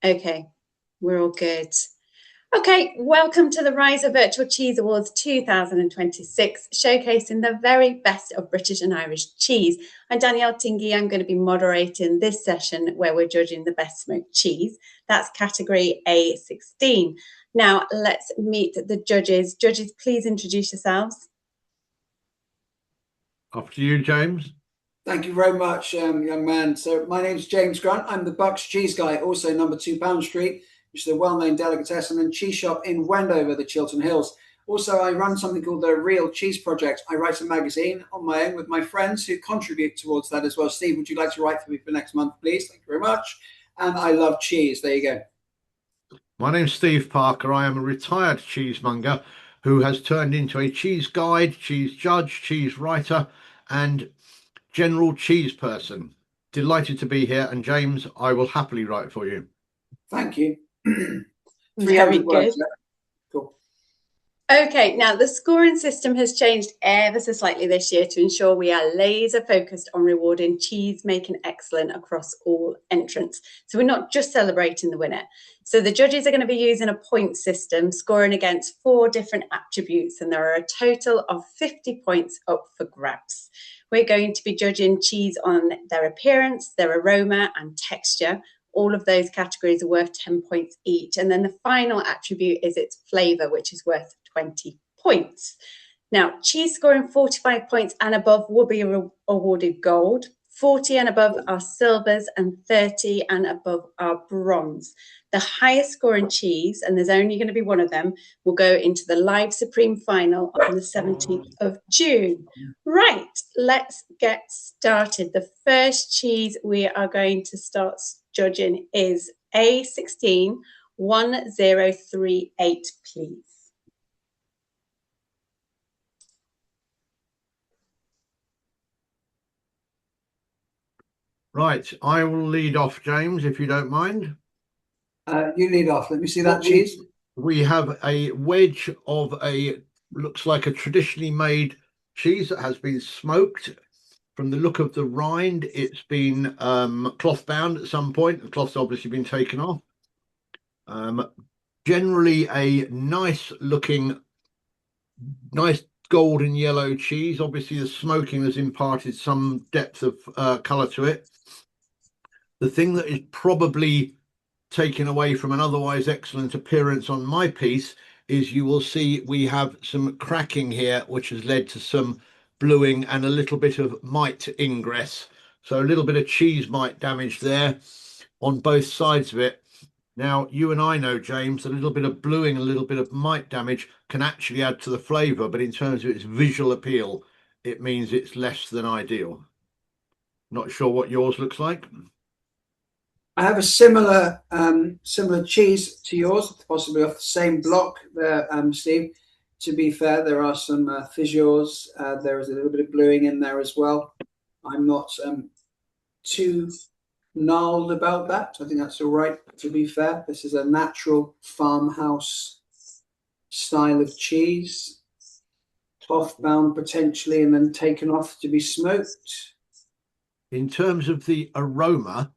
Okay, we're all good. Okay, welcome to the Reiser Virtual Cheese Awards 2026, showcasing the very best of British and Irish cheese. I'm Danielle Tingey. I'm going to be moderating this session where we're judging the best smoked cheese. That's category A16. Now, let's meet the judges. Judges, please introduce yourselves. After you, James. Thank you very much, young man. So my name's James Grant. I'm the Bucks Cheese Guy, also number 2 Pound Street, which is a well-known delicatessen and cheese shop in Wendover, the Chiltern Hills. Also, I run something called the Real Cheese Project. I write a magazine on my own with my friends who contribute towards that as well. Steve, would you like to write for me for next month, please? Thank you very much. And I love cheese. There you go. My name's Steve Parker. I am a retired cheesemonger who has turned into a cheese guide, cheese judge, cheese writer, and general cheese person. Delighted to be here. And James, I will happily write for you. Thank you. Very good. Cool. Okay, now the scoring system has changed ever so slightly this year to ensure we are laser focused on rewarding cheese making excellence across all entrants. So we're not just celebrating the winner. So the judges are going to be using a point system, scoring against 4 different attributes, and there are a total of 50 points up for grabs. We're going to be judging cheese on their appearance, their aroma and texture. All of those categories are worth 10 points each. And then the final attribute is its flavour, which is worth 20 points. Now, cheese scoring 45 points and above will be awarded gold. 40 and above are silvers, and 30 and above are bronze. The highest scoring cheese, and there's only going to be one of them, will go into the live supreme final on the 17th of June. Right, let's get started. The first cheese we are going to start judging is A16 1038, please. Right, I will lead off, James, if you don't mind. You lead off. Let me see that cheese. We have a wedge of looks like a traditionally made cheese that has been smoked. From the look of the rind, it's been cloth bound at some point. The cloth's obviously been taken off. Generally a nice looking, nice golden yellow cheese. Obviously the smoking has imparted some depth of colour to it. The thing that is probably taken away from an otherwise excellent appearance on my piece is you will see we have some cracking here, which has led to some bluing and a little bit of mite ingress. So a little bit of cheese mite damage there on both sides of it. Now, you and I know, James, a little bit of bluing, a little bit of mite damage can actually add to the flavour, but in terms of its visual appeal, it means it's less than ideal. Not sure what yours looks like. I have a similar cheese to yours, possibly off the same block there, Steve. To be fair, there are some fissures. There is a little bit of bluing in there as well. I'm not too gnarled about that. I think that's all right, to be fair. This is a natural farmhouse style of cheese. Cloth bound potentially and then taken off to be smoked. In terms of the aroma,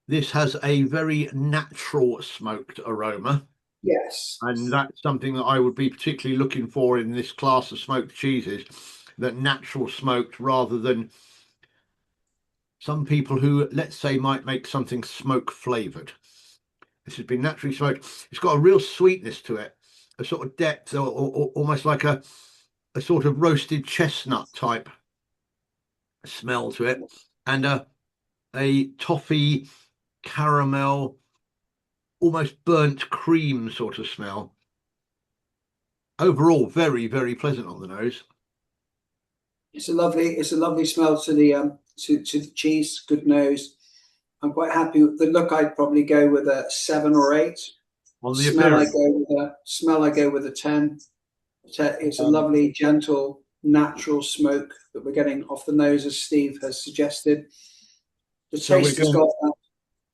this has a very natural smoked aroma. Yes. And that's something that I would be particularly looking for in this class of smoked cheeses, that natural smoked rather than some people who, let's say, might make something smoke flavoured. This has been naturally smoked. It's got a real sweetness to it, a sort of depth, or almost like a sort of roasted chestnut type smell to it, and a toffee, caramel, almost burnt cream sort of smell. Overall, very, very pleasant on the nose. It's a lovely smell to the the cheese. Good nose. I'm quite happy with the look. I'd probably go with a 7 or 8. On the smell, appearance, I go with a 10. It's a lovely, gentle, natural smoke that we're getting off the nose, as Steve has suggested. The taste has got that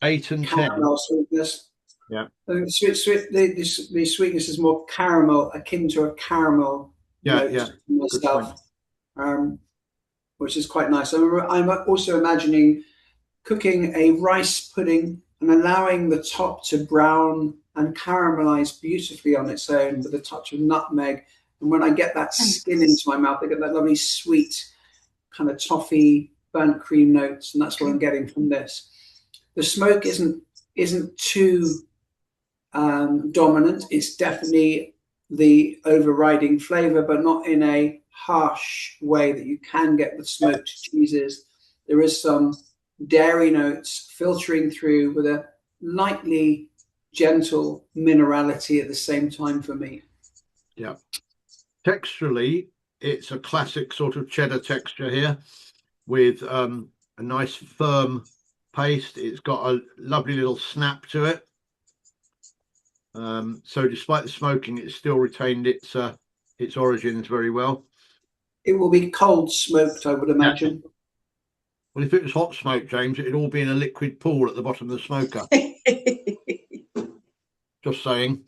8 and 10 sweetness. Yeah. I think the sweetness is more caramel, akin to a caramel. Yeah. Myself, which is quite nice. I'm also imagining cooking a rice pudding and allowing the top to brown and caramelize beautifully on its own with a touch of nutmeg. And when I get that skin into my mouth, I get that lovely sweet kind of toffee burnt cream notes, and that's what I'm getting from this. The smoke isn't too dominant. It's definitely the overriding flavor, but not in a harsh way that you can get with smoked cheeses. There is some dairy notes filtering through with a lightly gentle minerality at the same time for me. Yeah. Texturally, it's a classic sort of cheddar texture here with a nice firm paste. It's got a lovely little snap to it. So despite the smoking, it's still retained its origins very well. It will be cold smoked, I would imagine. Yeah. Well, if it was hot smoke, James, it'd all be in a liquid pool at the bottom of the smoker. Just saying.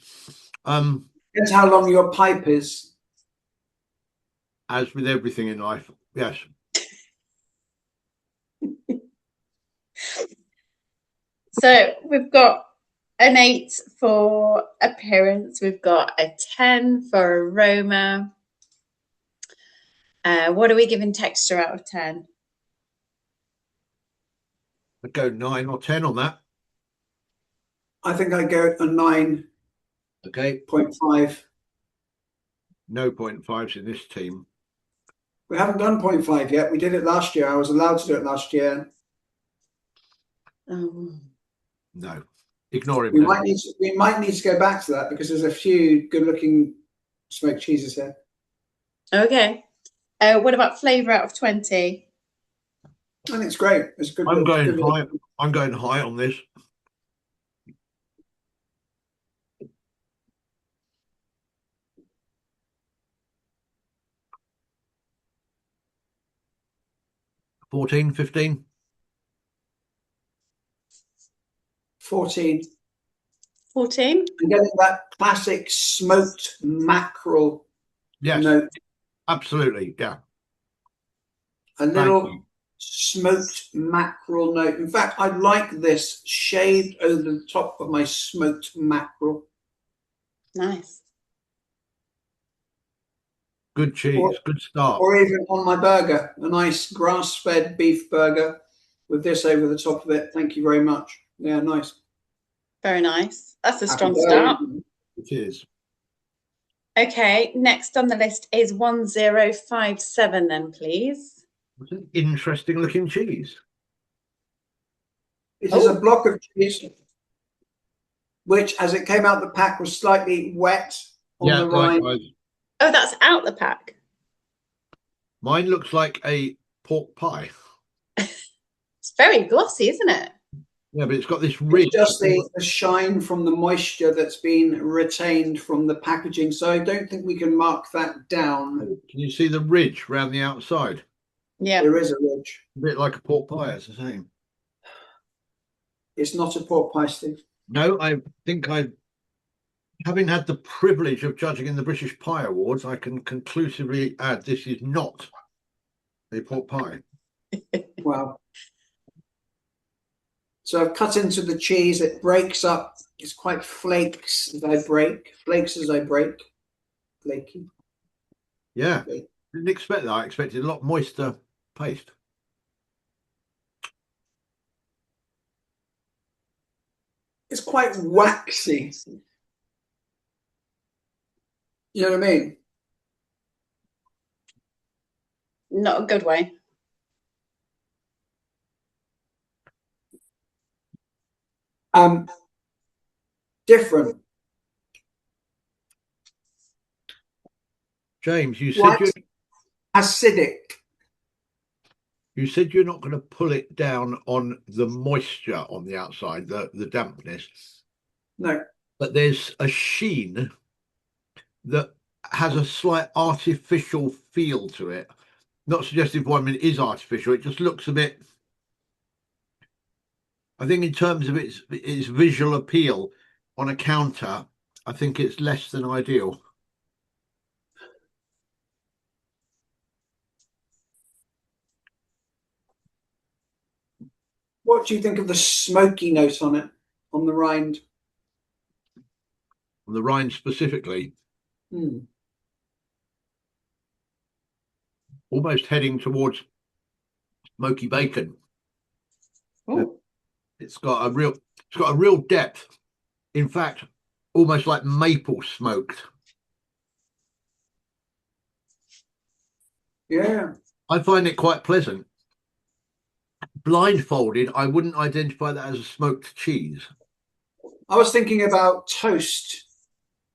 Depends how long your pipe is. As with everything in life, yes. So we've got an 8 for appearance. We've got a 10 for aroma. What are we giving texture out of 10? I'd go 9 or 10 on that. I think I go a 9. Okay. 0.5. No 0.5s in this team. We haven't done 0.5 yet. We did it last year. I was allowed to do it last year. No. Ignore him. We might need to go back to that because there's a few good-looking smoked cheeses here. Okay. What about flavour out of 20? I think it's great. It's good. I'm going high. I'm going high on this. $14, $15. 14. 14? I'm getting that classic smoked mackerel note. Absolutely. Yeah. A little smoked mackerel note. In fact, I'd like this shaved over the top of my smoked mackerel. Nice. Good cheese. Good start. Or even on my burger, a nice grass-fed beef burger with this over the top of it. Thank you very much. Yeah, nice. Very nice. That's a strong start. It is. Okay, next on the list is 1057 then, please. It's an interesting looking cheese. It is a block of cheese, which, as it came out the pack, was slightly wet on the rind. Oh, that's out the pack. Mine looks like a pork pie. It's very glossy, isn't it? Yeah, but it's got this ridge. It's just the shine from the moisture that's been retained from the packaging. So I don't think we can mark that down. Can you see the ridge around the outside? Yeah. There is a ridge. A bit like a pork pie, as I say. It's not a pork pie, Steve. No, I think having had the privilege of judging in the British Pie Awards, I can conclusively add this is not a pork pie. Wow. So I've cut into the cheese. It breaks up. It's quite flakes as I break. Flakes as I break. Flaky. Yeah. Flaky. Didn't expect that. I expected a lot moister paste. It's quite waxy. You know what I mean? Not a good way. Different. James, you said you're acidic. You said you're not going to pull it down on the moisture on the outside, the dampness. No. But there's a sheen that has a slight artificial feel to it. Not suggestive one minute is artificial. It just looks a bit. I think in terms of its visual appeal on a counter, I think it's less than ideal. What do you think of the smoky note on it? on the rind. On the rind specifically. Almost heading towards smoky bacon. Ooh. It's got a real depth. In fact, almost like maple smoked. Yeah. I find it quite pleasant. Blindfolded, I wouldn't identify that as a smoked cheese. I was thinking about toast,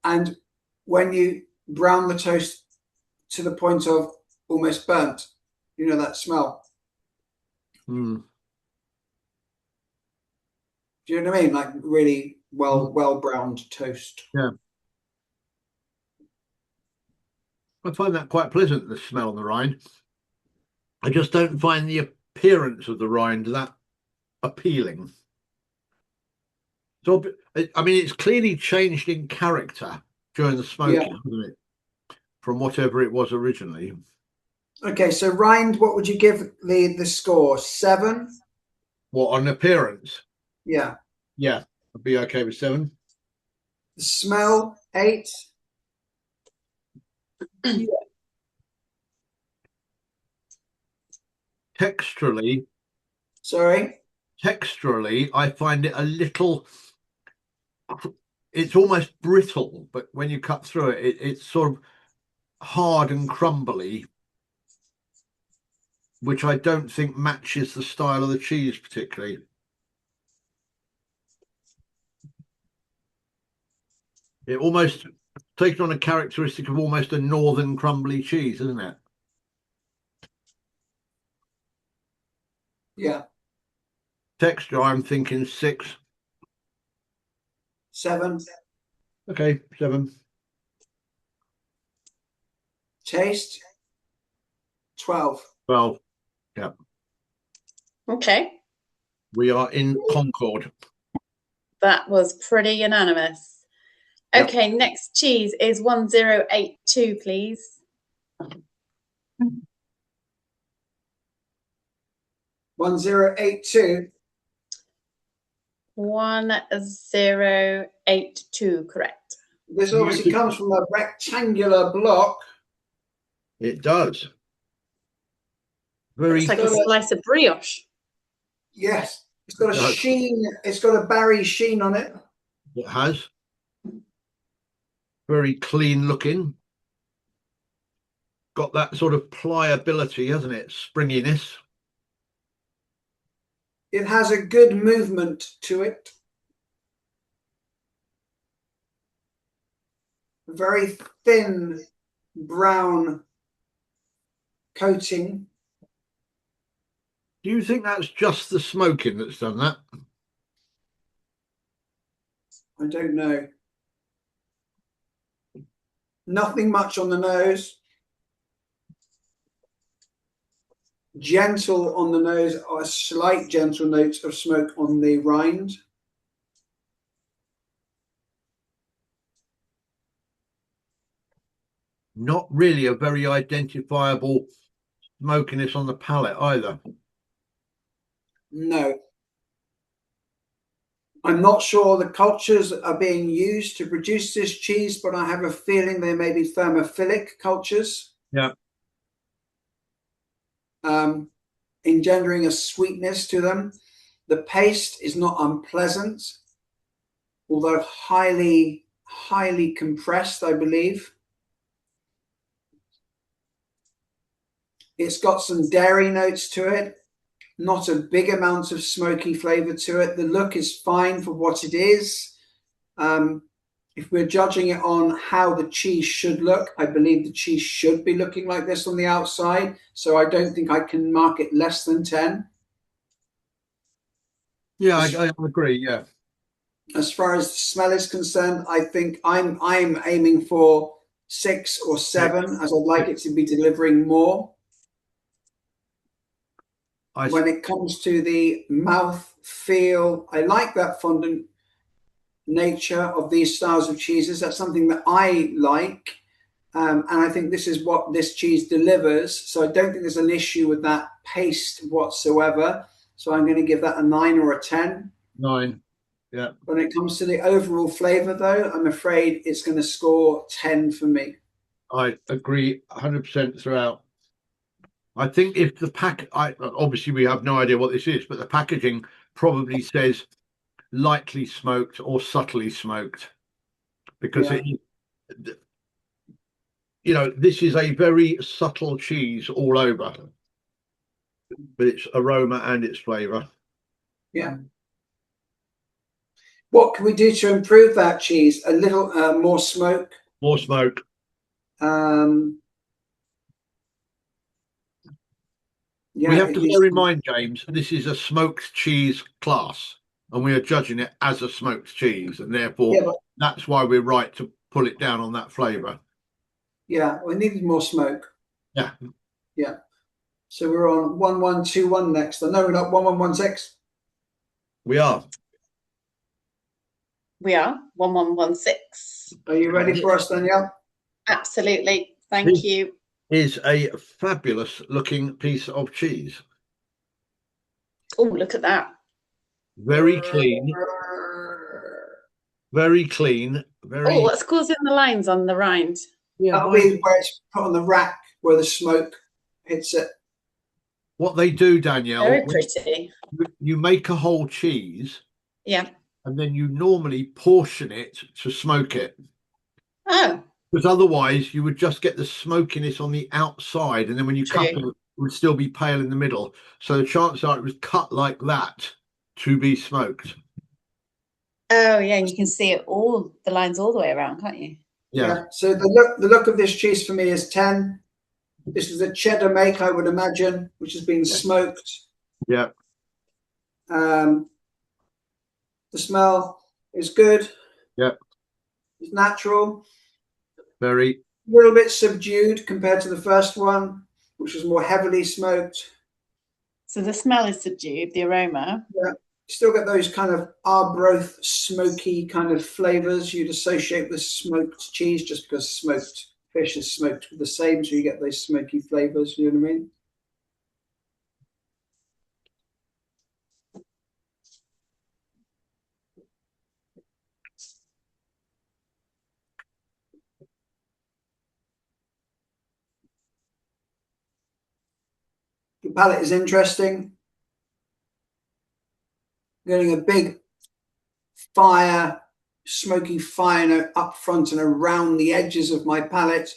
and when you brown the toast to the point of almost burnt, you know that smell. Mm. Do you know what I mean? Like really well browned toast. Yeah. I find that quite pleasant, the smell of the rind. I just don't find the appearance of the rind that appealing. So, I mean, it's clearly changed in character during the smoking, hasn't it? From whatever it was originally. Okay, so rind, what would you give the score? 7? What, on appearance? Yeah. Yeah, I'd be okay with 7. The smell, 8. Texturally, I find it a little, it's almost brittle, but when you cut through it, it's sort of hard and crumbly, which I don't think matches the style of the cheese particularly. It almost takes on a characteristic of almost a northern crumbly cheese, isn't it? Yeah. Texture, I'm thinking 6. 7. Okay, 7. Taste, 12. 12. Yeah. Okay. We are in Concord. That was pretty unanimous. Yep. Okay, next cheese is 1082, please. 1082. 1082, correct. This obviously comes from a rectangular block. It does. Very. It's like a slice of brioche. Yes, it's got a sheen. It's got a berry sheen on it. It has. Very clean looking. Got that sort of pliability, hasn't it? Springiness. It has a good movement to it. Very thin brown coating. Do you think that's just the smoking that's done that? I don't know. Nothing much on the nose. Gentle on the nose, or a slight gentle note of smoke on the rind. Not really a very identifiable smokiness on the palate either. No. I'm not sure the cultures are being used to produce this cheese, but I have a feeling they may be thermophilic cultures. Yeah. Engendering a sweetness to them. The paste is not unpleasant, although highly compressed, I believe. It's got some dairy notes to it, not a big amount of smoky flavor to it. The look is fine for what it is. If we're judging it on how the cheese should look, I believe the cheese should be looking like this on the outside. So I don't think I can mark it less than 10. Yeah, I agree. Yeah. As far as the smell is concerned, I think I'm aiming for 6 or 7, as I'd like it to be delivering more. When it comes to the mouth feel, I like that fondant nature of these styles of cheeses. That's something that I like, and I think this is what this cheese delivers. So I don't think there's an issue with that paste whatsoever. So I'm going to give that a 9 or a 10. 9. Yeah. When it comes to the overall flavour, though, I'm afraid it's going to score 10 for me. I agree 100% throughout. I think if the obviously we have no idea what this is, but the packaging probably says lightly smoked or subtly smoked, because Yeah. this is a very subtle cheese all over, but its aroma and its flavour. Yeah. What can we do to improve that cheese? A little more smoke. More smoke. Yeah, we have to bear in mind, James, this is a smoked cheese class, and we are judging it as a smoked cheese, and therefore that's why we're right to pull it down on that flavour. Yeah, we needed more smoke. Yeah. Yeah. So we're on 1121 next. No, we're not 1116. We are. We are 1116. Are you ready for us, Danielle? Absolutely. Thank you. Is a fabulous looking piece of cheese. Oh, look at that. Very clean. Very clean. Very. Oh, what's causing the lines on the rind? Yeah, that'll be where it's put on the rack where the smoke hits it. What they do, Danielle, very pretty. You make a whole cheese. Yeah. And then you normally portion it to smoke it. Oh. Because otherwise you would just get the smokiness on the outside, and then when you cut it, it would still be pale in the middle. So the chances are it was cut like that to be smoked. Oh yeah, and you can see it all, the lines all the way around, can't you? Yeah. So the look of this cheese for me is 10. This is a cheddar make, I would imagine, which has been smoked. Yeah. The smell is good. Yeah. It's natural. Very. A little bit subdued compared to the first one, which was more heavily smoked. So the smell is subdued, the aroma. Yeah. Still get those kind of arbroath, smoky kind of flavors you'd associate with smoked cheese, just because smoked fish is smoked the same, so you get those smoky flavors. You know what I mean? The palate is interesting. Getting a big fire, smoky fire note up front and around the edges of my palate,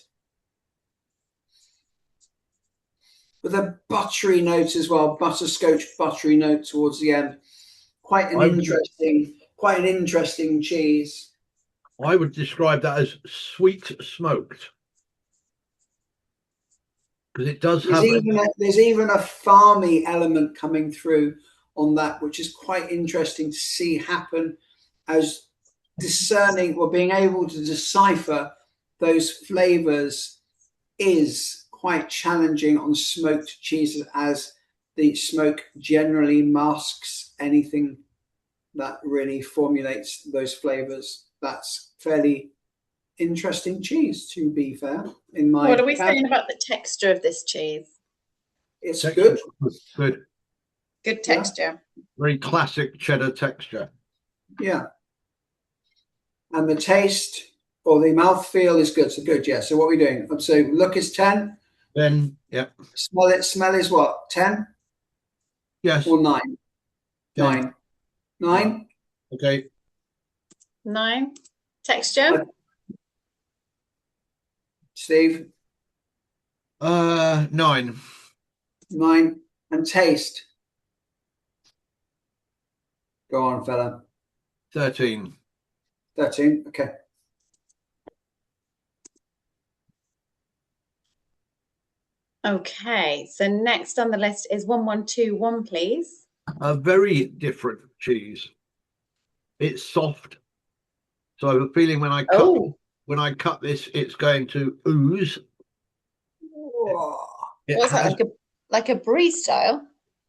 with a buttery note as well, butterscotch buttery note towards the end. Quite an interesting cheese. I would describe that as sweet smoked, because it does have. There's even a farmy element coming through on that, which is quite interesting to see happen, as discerning or being able to decipher those flavors is quite challenging on smoked cheeses, as the smoke generally masks anything that really formulates those flavors. That's fairly interesting cheese, to be fair. What are we saying about the texture of this cheese? It's good. Good. Good texture. Yeah. Very classic cheddar texture. Yeah. And the taste or the mouthfeel is good. So good, yeah. So what are we doing? So look is 10. Then, yeah. Smell is what? 10? Yes. Or 9? 10. 9. 9? Okay. 9. Texture? Steve? 9. 9. And taste? Go on, fella. 13. 13, okay. Okay, so next on the list is 1121, please. A very different cheese. It's soft. So I have a feeling when I cut this, it's going to ooze. What's that, like a brie style?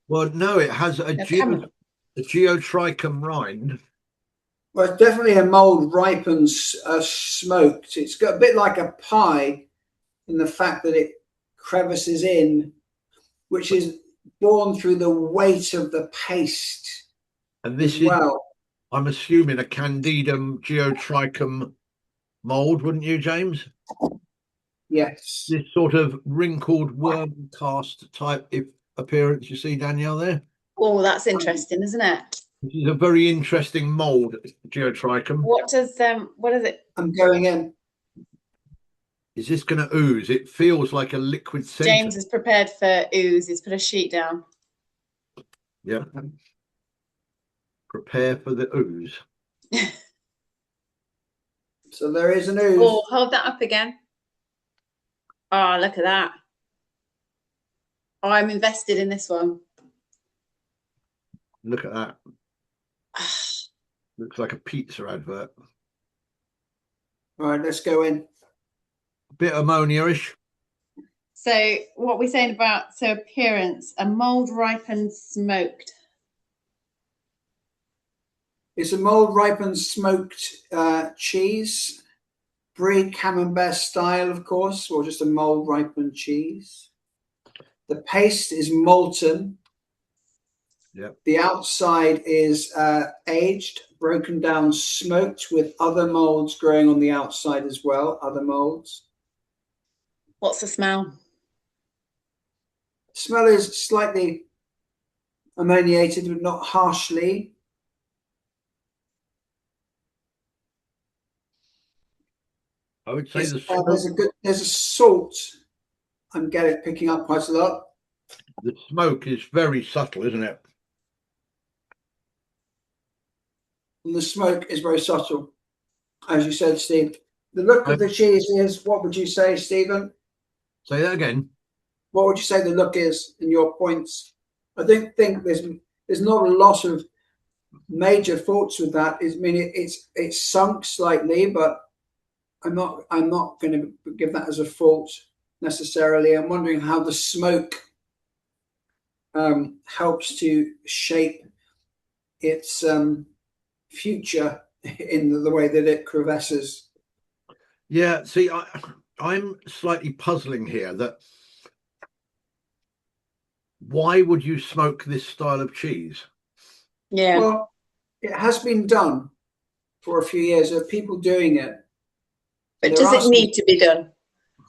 Well, no, it has a geotrichum rind. Well, it's definitely a mold ripened, smoked. It's got a bit like a pie in the fact that it crevices in, which is born through the weight of the paste. And this is, well, I'm assuming a Candidum geotrichum mold, wouldn't you, James? Yes. This sort of wrinkled worm cast type appearance you see, Danielle, there. Oh, that's interesting, isn't it? This is a very interesting mold, geotrichum. What is it? I'm going in. Is this going to ooze? It feels like a liquid centre. James is prepared for ooze. He's put a sheet down. Yeah. Prepare for the ooze. So there is an ooze. Oh, hold that up again. Oh, look at that. Oh, I'm invested in this one. Look at that. Looks like a pizza advert. All right, let's go in. Bit ammonia-ish. So what we're saying about appearance, a mold ripened smoked. It's a mold ripened smoked cheese, brie camembert style, of course, or just a mold ripened cheese. The paste is molten. Yep. The outside is aged, broken down, smoked with other molds growing on the outside as well, other molds. What's the smell? Smell is slightly ammoniated, but not harshly. I would say there's a salt. I'm picking up quite a lot. The smoke is very subtle, isn't it? And the smoke is very subtle, as you said, Steve. The look of the cheese is, what would you say, Stephen? Say that again. What would you say the look is in your points? I don't think there's not a lot of major faults with that. I mean, it's sunk slightly, but I'm not going to give that as a fault necessarily. I'm wondering how the smoke helps to shape its future in the way that it crevasses. Yeah, see, I'm slightly puzzling here that why would you smoke this style of cheese? Yeah. Well, it has been done for a few years. There are people doing it. But does it need to be done?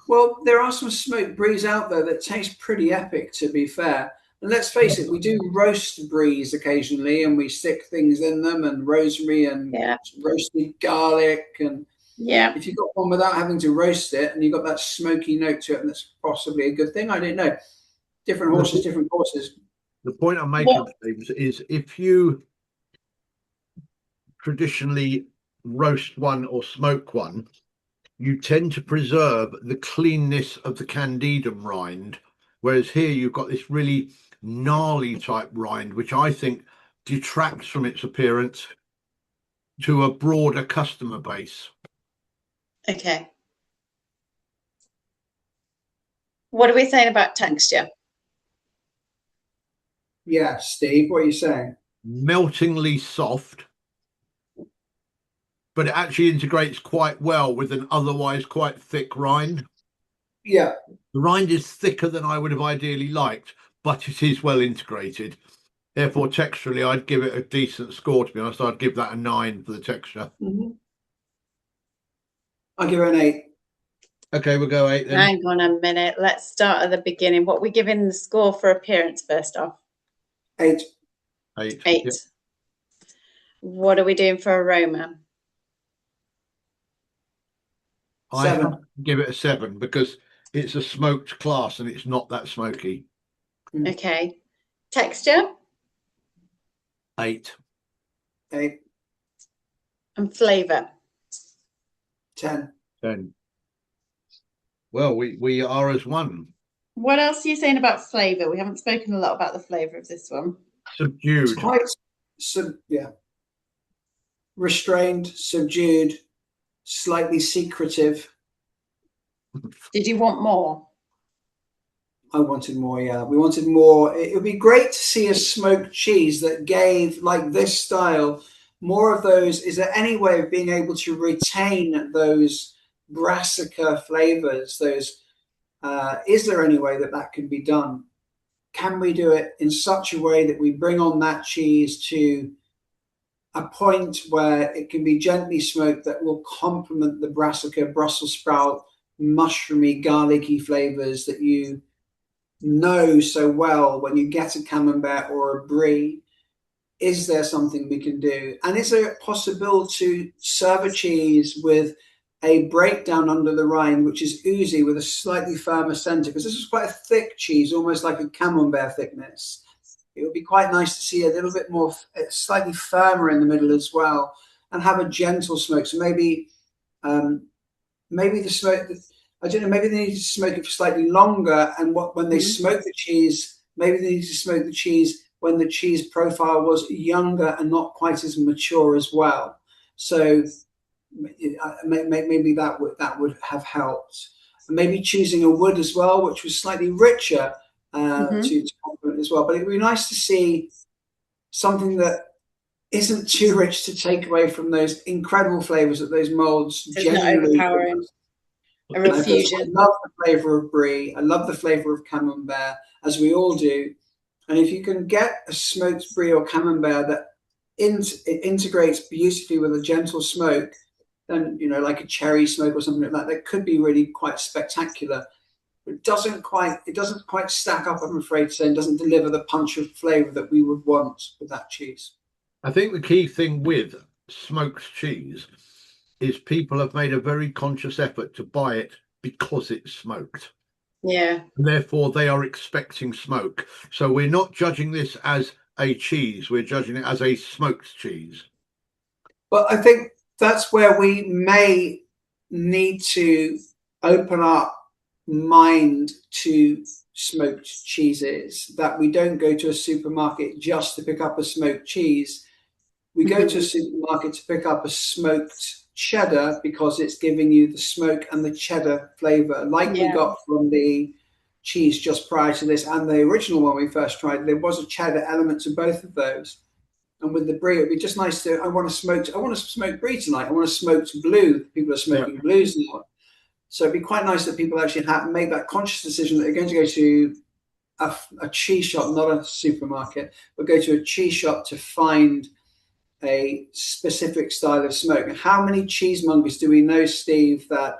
Well, there are some smoked bries out there that taste pretty epic, to be fair. And let's face it, we do roast bries occasionally, and we stick things in them, and rosemary and roasted garlic. And if you've got one without having to roast it, and you've got that smoky note to it, and that's possibly a good thing. I don't know. Different horses, different courses. The point I'm making, James, is if you traditionally roast one or smoke one, you tend to preserve the cleanness of the Candidum rind, whereas here you've got this really gnarly type rind, which I think detracts from its appearance to a broader customer base. Okay. What are we saying about texture? Yeah, Steve, what are you saying? Meltingly soft, but it actually integrates quite well with an otherwise quite thick rind. Yeah. The rind is thicker than I would have ideally liked, but it is well integrated. Therefore, texturally, I'd give it a decent score, to be honest. I'd give that a 9 for the texture. Mm-hmm. I'll give it an 8. Okay, we'll go 8 then. Hang on a minute. Let's start at the beginning. What are we giving the score for appearance first off? 8. 8. 8. Yep. What are we doing for aroma? 7. I give it a 7 because it's a smoked class and it's not that smoky. Okay. Texture? 8. 8. And flavour? 10. 10. Well, we are as one. What else are you saying about flavour? We haven't spoken a lot about the flavour of this one. Subdued. It's quite, restrained, subdued, slightly secretive. Did you want more? I wanted more, yeah. We wanted more. It would be great to see a smoked cheese that gave, like this style, more of those. Is there any way of being able to retain those brassica flavors? Is there any way that can be done? Can we do it in such a way that we bring on that cheese to a point where it can be gently smoked that will complement the brassica, Brussels sprout, mushroomy, garlicky flavors that you know so well when you get a camembert or a brie. Is there something we can do? And is it possible to serve a cheese with a breakdown under the rind, which is oozy with a slightly firmer center? Because this is quite a thick cheese, almost like a camembert thickness. It would be quite nice to see a little bit more, slightly firmer in the middle as well, and have a gentle smoke. So maybe, maybe the smoke, I don't know, maybe they need to smoke it for slightly longer. And when they smoke the cheese, maybe they need to smoke the cheese when the cheese profile was younger and not quite as mature as well. So maybe that would have helped. And maybe choosing a wood as well, which was slightly richer to complement as well. But it'd be nice to see something that isn't too rich to take away from those incredible flavors that those molds genuinely. Not overpowering. A real fusion. I love the flavor of brie. I love the flavor of camembert, as we all do. And if you can get a smoked brie or camembert that it integrates beautifully with a gentle smoke, then, you know, like a cherry smoke or something like that, that could be really quite spectacular. But it doesn't quite stack up, I'm afraid to say, and doesn't deliver the punch of flavor that we would want with that cheese. I think the key thing with smoked cheese is people have made a very conscious effort to buy it because it's smoked. Yeah. And therefore they are expecting smoke. So we're not judging this as a cheese, we're judging it as a smoked cheese. But I think that's where we may need to open our mind to smoked cheeses, that we don't go to a supermarket just to pick up a smoked cheese. We go to a supermarket to pick up a smoked cheddar because it's giving you the smoke and the cheddar flavor, like we got from the cheese just prior to this and the original one we first tried. There was a cheddar element to both of those. And with the brie, it'd be just nice to. I want to smoke brie tonight. I want a smoked blue. People are smoking blues now, so it'd be quite nice that people actually make that conscious decision that they're going to go to a cheese shop, not a supermarket, but go to a cheese shop to find a specific style of smoke. And how many cheesemongers do we know, Steve, that,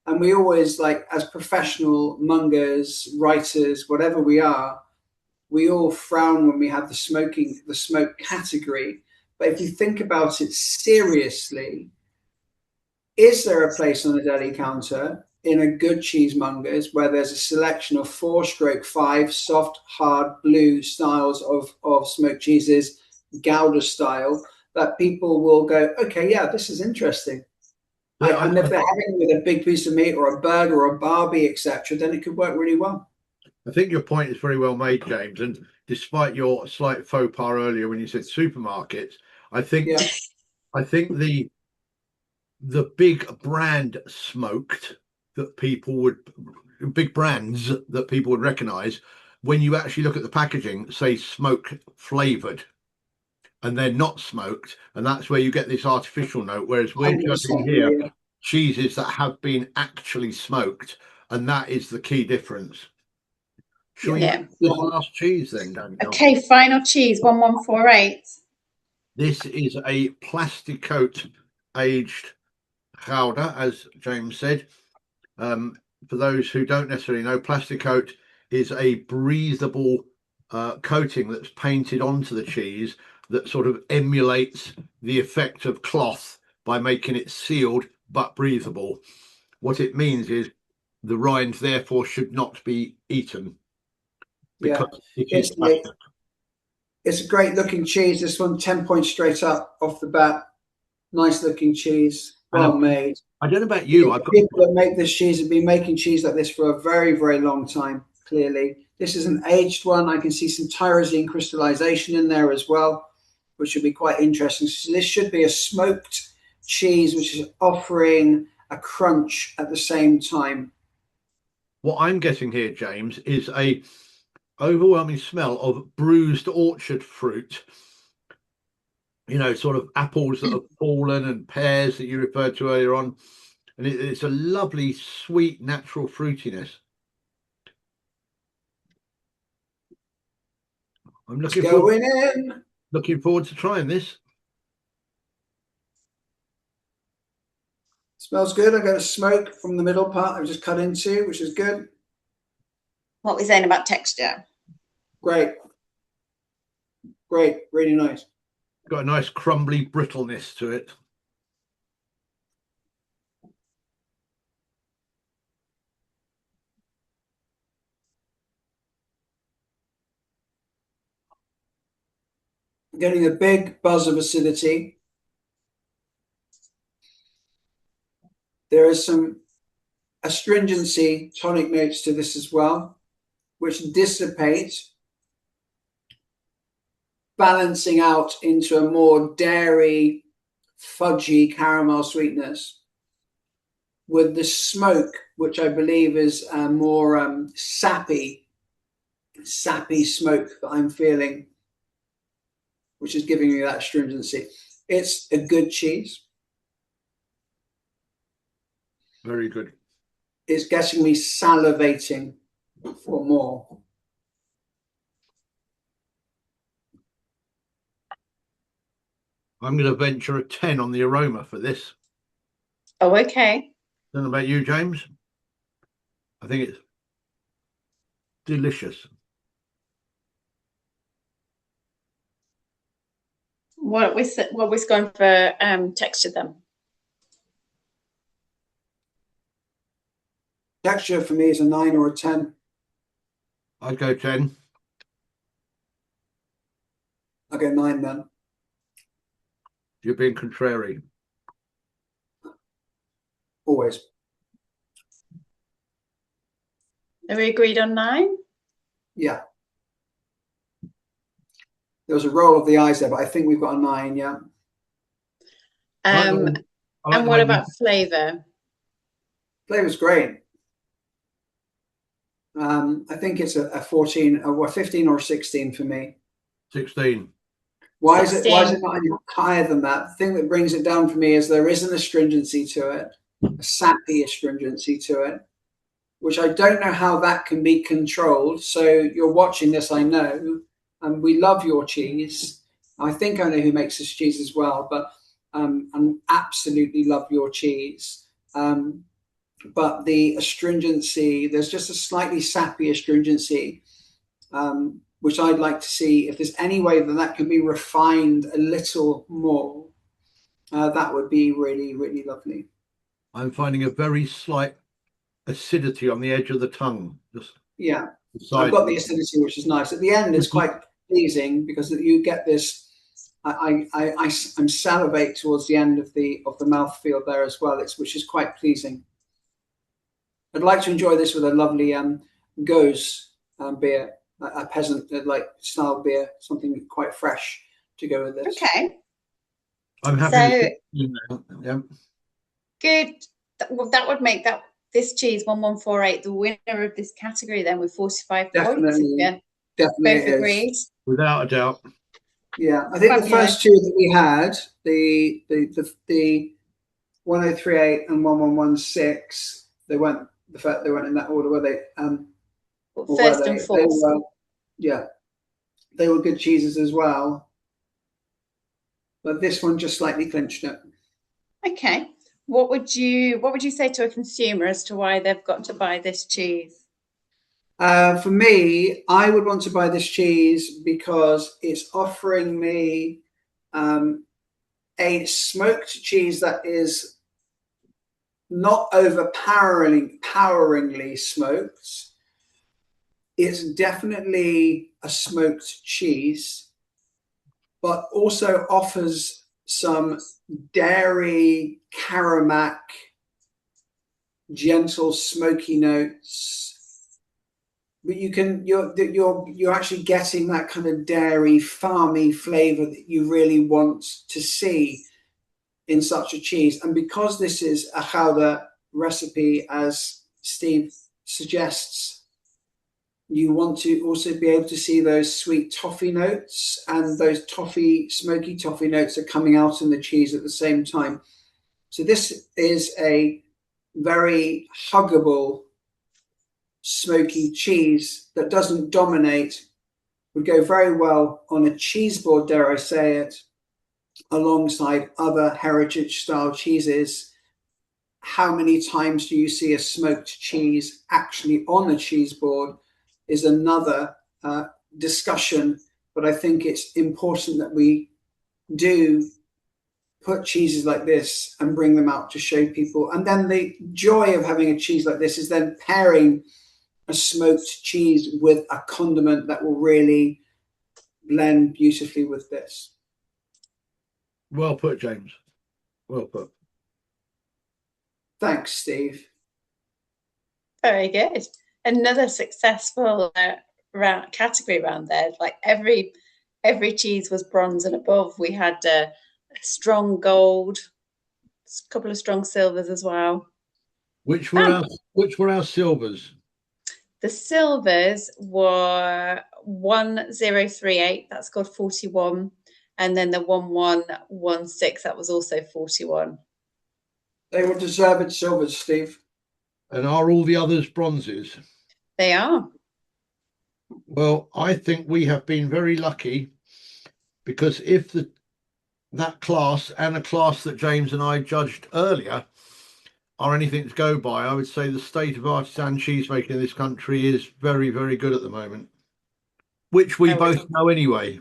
and we always, like, as professional mongers, writers, whatever we are, we all frown when we have the smoke category. But if you think about it seriously, is there a place on a deli counter in a good cheesemongers where there's a selection of 4/5 soft, hard, blue styles of smoked cheeses, Gouda style, that people will go, okay, yeah, this is interesting. And if they're having it with a big piece of meat or a burger or a Barbie, etc., then it could work really well. I think your point is very well made, James. And despite your slight faux pas earlier when you said supermarkets, I think the big brand smoked that big brands that people would recognise, when you actually look at the packaging, say smoke flavoured, and they're not smoked, and that's where you get this artificial note. Whereas we're judging here cheeses that have been actually smoked, and that is the key difference. Shall we do the last cheese then, Daniel? Okay, final cheese, 1148. This is a Plasticote aged Gouda, as James said. For those who don't necessarily know, Plasticote is a breathable coating that's painted onto the cheese that sort of emulates the effect of cloth by making it sealed but breathable. What it means is the rind therefore should not be eaten. Because it's a great looking cheese. This one, 10 points straight up off the bat. Nice looking cheese, well made. I don't know about you. People that make this cheese have been making cheese like this for a very, very long time, clearly. This is an aged one. I can see some tyrosine crystallization in there as well, which should be quite interesting. So this should be a smoked cheese, which is offering a crunch at the same time. What I'm getting here, James, is a overwhelming smell of bruised orchard fruit, you know, sort of apples that have fallen and pears that you referred to earlier on, and it's a lovely sweet natural fruitiness. I'm looking forward to trying this. Smells good. I got a smoke from the middle part I've just cut into, which is good. What are we saying about texture? Great. Great. Really nice. Got a nice crumbly brittleness to it. Getting a big buzz of acidity. There is some astringency, tonic notes to this as well, which dissipate, balancing out into a more dairy, fudgy caramel sweetness, with the smoke, which I believe is a more sappy smoke that I'm feeling, which is giving me that astringency. It's a good cheese. Very good. It's getting me salivating for more. I'm going to venture a 10 on the aroma for this. Oh, okay. Don't know about you, James. I think it's delicious. What we're going for texture then? Texture for me is a 9 or a 10. I'd go 10. I'll go 9 then. You're being contrary. Always. Are we agreed on 9? Yeah. There was a roll of the eyes there, but I think we've got a 9, yeah. And what about flavour? Flavour's great. I think it's a 14, or 15 or 16 for me. 16. Why 16. is it not any higher than that? The thing that brings it down for me is there is an astringency to it, a sappy astringency to it, which I don't know how that can be controlled. So you're watching this, I know, and we love your cheese. I think I know who makes this cheese as well, but I absolutely love your cheese. But the astringency, there's just a slightly sappy astringency, which I'd like to see if there's any way that that can be refined a little more. That would be really, really lovely. I'm finding a very slight acidity on the edge of the tongue. Yeah, I've got the acidity, which is nice. At the end, it's quite pleasing because you get this. I'm salivate towards the end of the mouthfeel there as well, which is quite pleasing. I'd like to enjoy this with a lovely Goes beer, a peasant like style beer, something quite fresh to go with this. Okay. I'm happy. Yeah. Good. Well, that would make this cheese 1148 the winner of this category then with 45 points. Definitely both agreed. Without a doubt. Yeah, I think the first two that we had, the 1038 and 1116, they went in that order, were they? First and fourth. They were good cheeses as well, but this one just slightly clinched it. Okay, what would you say to a consumer as to why they've got to buy this cheese? For me, I would want to buy this cheese because it's offering me a smoked cheese that is not overpoweringly smoked. It's definitely a smoked cheese, but also offers some dairy, caramac, gentle smoky notes. But you're actually getting that kind of dairy, farmy flavor that you really want to see in such a cheese. And because this is a chowder recipe, as Steve suggests, you want to also be able to see those sweet toffee notes, and those smoky toffee notes are coming out in the cheese at the same time. So this is a very huggable, smoky cheese that doesn't dominate, would go very well on a cheese board, dare I say it, alongside other heritage style cheeses, how many times do you see a smoked cheese actually on a cheese board is another discussion. But I think it's important that we do put cheeses like this and bring them out to show people. And then the joy of having a cheese like this is then pairing a smoked cheese with a condiment that will really blend beautifully with this. Well put, James. Well put. Thanks, Steve. Very good. Another successful category round there. Like every cheese was bronze and above. We had a strong gold, a couple of strong silvers as well. Which were our silvers? The silvers were 1038, that scored 41, and then the 1116, that was also 41. They were deserved silvers, Steve. And are all the others bronzes? They are. Well, I think we have been very lucky, because if that class and a class that James and I judged earlier are anything to go by, I would say the state of artisan cheesemaking in this country is very, very good at the moment, which we both know anyway.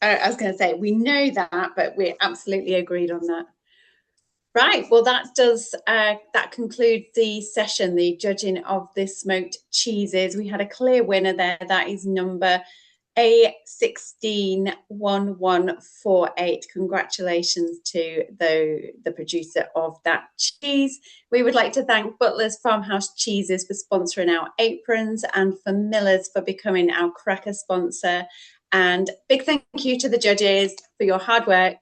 I was going to say, we know that, but we're absolutely agreed on that. Right, well, that concludes the session, the judging of the smoked cheeses. We had a clear winner there. That is number A16 1148. Congratulations to the producer of that cheese. We would like to thank Butler's Farmhouse Cheeses for sponsoring our aprons, and for Miller's for becoming our cracker sponsor. And big thank you to the judges for your hard work.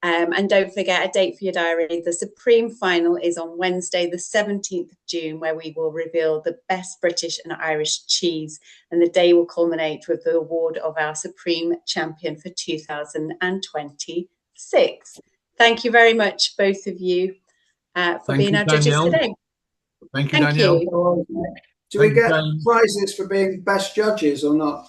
And don't forget, a date for your diary. The Supreme Final is on Wednesday, the 17th of June, where we will reveal the best British and Irish cheese. And the day will culminate with the award of our Supreme Champion for 2026. Thank you very much, both of you, for being our judges today. Thank you, Danielle. Do we get prizes for being best judges or not?